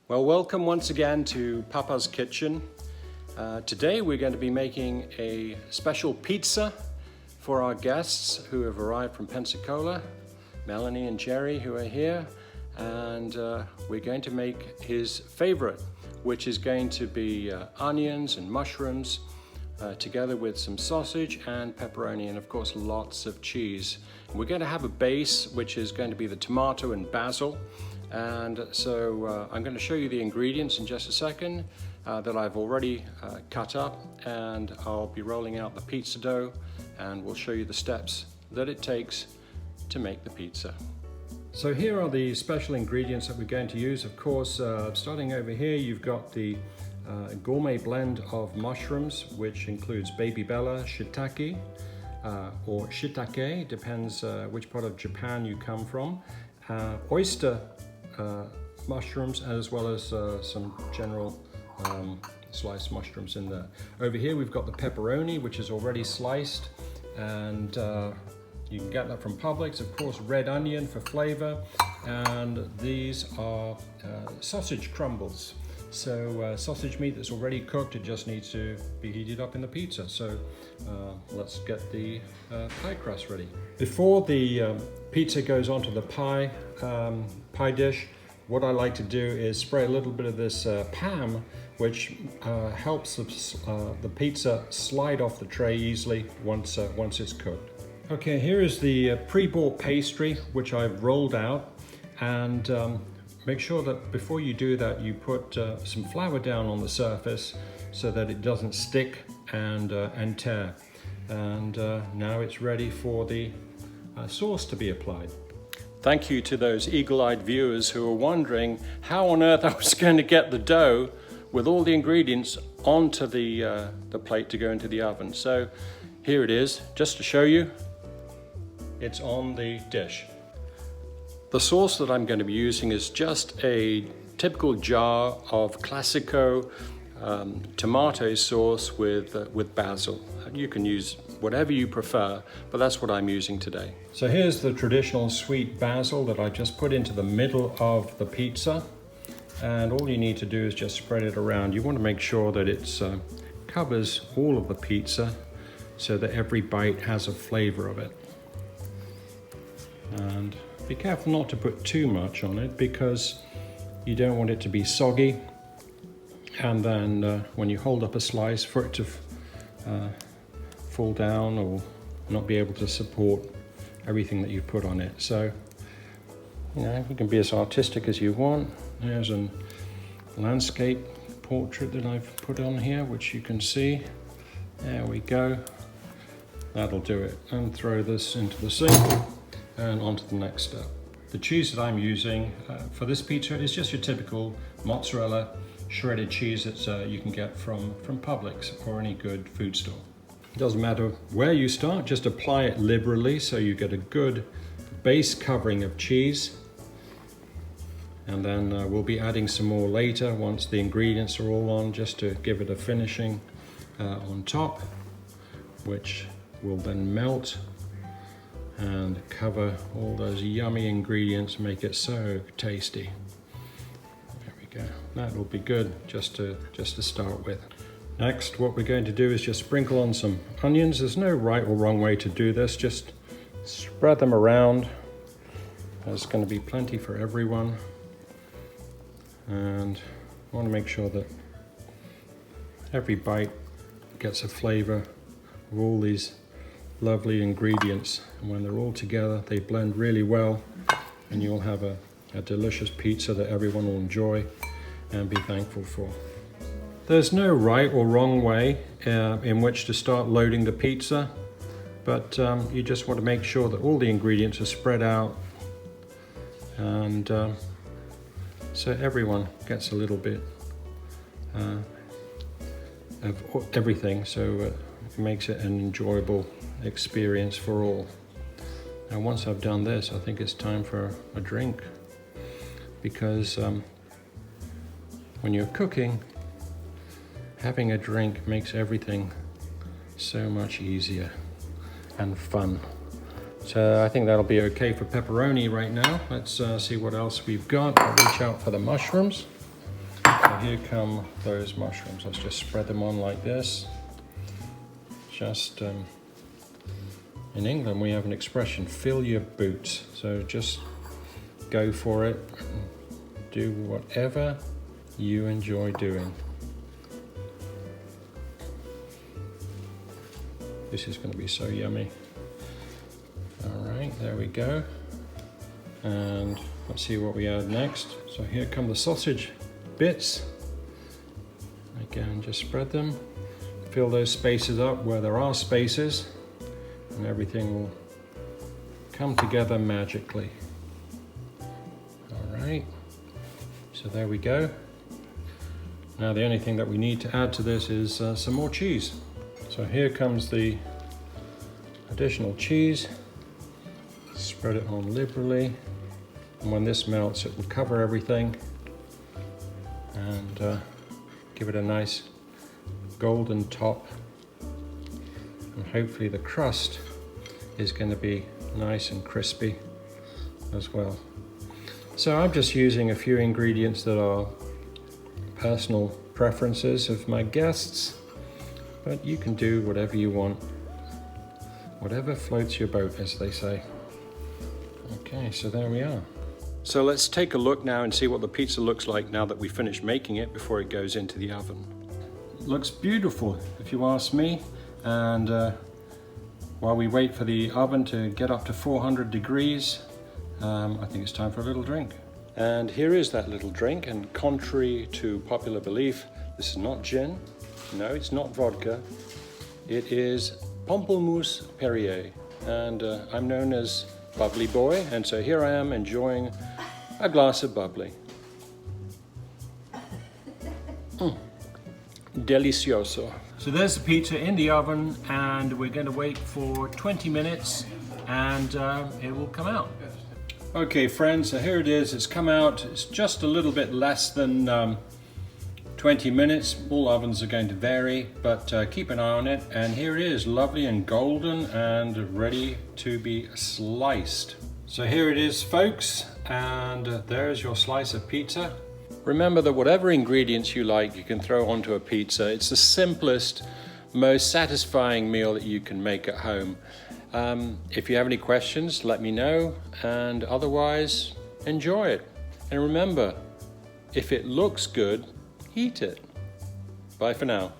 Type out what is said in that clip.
Well, welcome once again to Papa's Kitchen. Today we're going to be making a special pizza for our guests who have arrived from Pensacola, Melanie and Jerry who are here, and we're going to make his favorite, which is going to be onions and mushrooms together with some sausage and pepperoni and of course lots of cheese. We're going to have a base which is going to be the tomato and basil. And so I'm going to show you the ingredients in just a second that I've already cut up, and I'll be rolling out the pizza dough and we'll show you the steps that it takes to make the pizza. So here are the special ingredients that we're going to use. Of course, starting over here, you've got the gourmet blend of mushrooms, which includes baby bella, shiitake, or shiitake, depends which part of Japan you come from, oyster mushrooms, as well as some general sliced mushrooms in there. Over here we've got the pepperoni, which is already sliced, and you can get that from Publix. Of course, red onion for flavor, and these are sausage crumbles. So sausage meat that's already cooked, it just needs to be heated up in the pizza. So let's get the pie crust ready. Before the pizza goes onto the pie dish, what I like to do is spray a little bit of this Pam, which helps the pizza slide off the tray easily once it's cooked. Okay, here is the pre-bought pastry, which I've rolled out, and make sure that before you do that, you put some flour down on the surface so that it doesn't stick and tear. And now it's ready for the sauce to be applied. Thank you to those eagle-eyed viewers who are wondering how on earth I was going to get the dough with all the ingredients onto the plate to go into the oven. So here it is, just to show you, it's on the dish. The sauce that I'm going to be using is just a typical jar of Classico tomato sauce with basil. You can use whatever you prefer, but that's what I'm using today. So here's the traditional sweet basil that I just put into the middle of the pizza, and all you need to do is just spread it around. You want to make sure that it covers all of the pizza so that every bite has a flavor of it. And be careful not to put too much on it because you don't want it to be soggy, and then when you hold up a slice, for it to fall down or not be able to support everything that you put on it. So, you know, you can be as artistic as you want. There's a landscape portrait that I've put on here, which you can see. There we go. That'll do it. And throw this into the sink and onto the next step. The cheese that I'm using for this pizza is just your typical mozzarella shredded cheese that you can get from Publix or any good food store. It doesn't matter where you start, just apply it liberally so you get a good base covering of cheese. And then we'll be adding some more later once the ingredients are all on, just to give it a finishing on top, which will then melt and cover all those yummy ingredients, make it so tasty. There we go. That will be good just to start with. Next, what we're going to do is just sprinkle on some onions. There's no right or wrong way to do this, just spread them around. There's going to be plenty for everyone. And I want to make sure that every bite gets a flavor of all these lovely ingredients. And when they're all together, they blend really well, and you'll have a delicious pizza that everyone will enjoy and be thankful for. There's no right or wrong way in which to start loading the pizza, but you just want to make sure that all the ingredients are spread out, and so everyone gets a little bit of everything, so it makes it an enjoyable experience for all. And once I've done this, I think it's time for a drink, because when you're cooking, having a drink makes everything so much easier and fun. So I think that'll be okay for pepperoni right now. Let's see what else we've got. I'll reach out for the mushrooms. So here come those mushrooms. Let's just spread them on like this. Just in England we have an expression, fill your boots. So just go for it. Do whatever you enjoy doing. This is going to be so yummy. All right, there we go. And let's see what we add next. So here come the sausage bits. Again, just spread them. Fill those spaces up where there are spaces, and everything will come together magically. All right, so there we go. Now the only thing that we need to add to this is some more cheese. So here comes the additional cheese. Spread it on liberally, and when this melts it will cover everything and give it a nice golden top, and hopefully the crust is going to be nice and crispy as well. So I'm just using a few ingredients that are personal preferences of my guests, but you can do whatever you want, whatever floats your boat, as they say. Okay, so there we are. So let's take a look now and see what the pizza looks like now that we finished making it before it goes into the oven. It looks beautiful, if you ask me. And while we wait for the oven to get up to 400 degrees, I think it's time for a little drink. And here is that little drink, and contrary to popular belief, this is not gin. No, it's not vodka. It is Pamplemousse Perrier, and I'm known as Bubbly Boy, and so here I am enjoying a glass of bubbly. Delicioso. So there's the pizza in the oven, and we're going to wait for 20 minutes and it will come out. Okay friends, so here it is. It's come out. It's just a little bit less than 20 minutes. All ovens are going to vary, but keep an eye on it. And here it is, lovely and golden and ready to be sliced. So here it is, folks, and there's your slice of pizza. Remember that whatever ingredients you like, you can throw onto a pizza. It's the simplest, most satisfying meal that you can make at home. If you have any questions, let me know, and otherwise, enjoy it. And remember, if it looks good, eat it. Bye for now.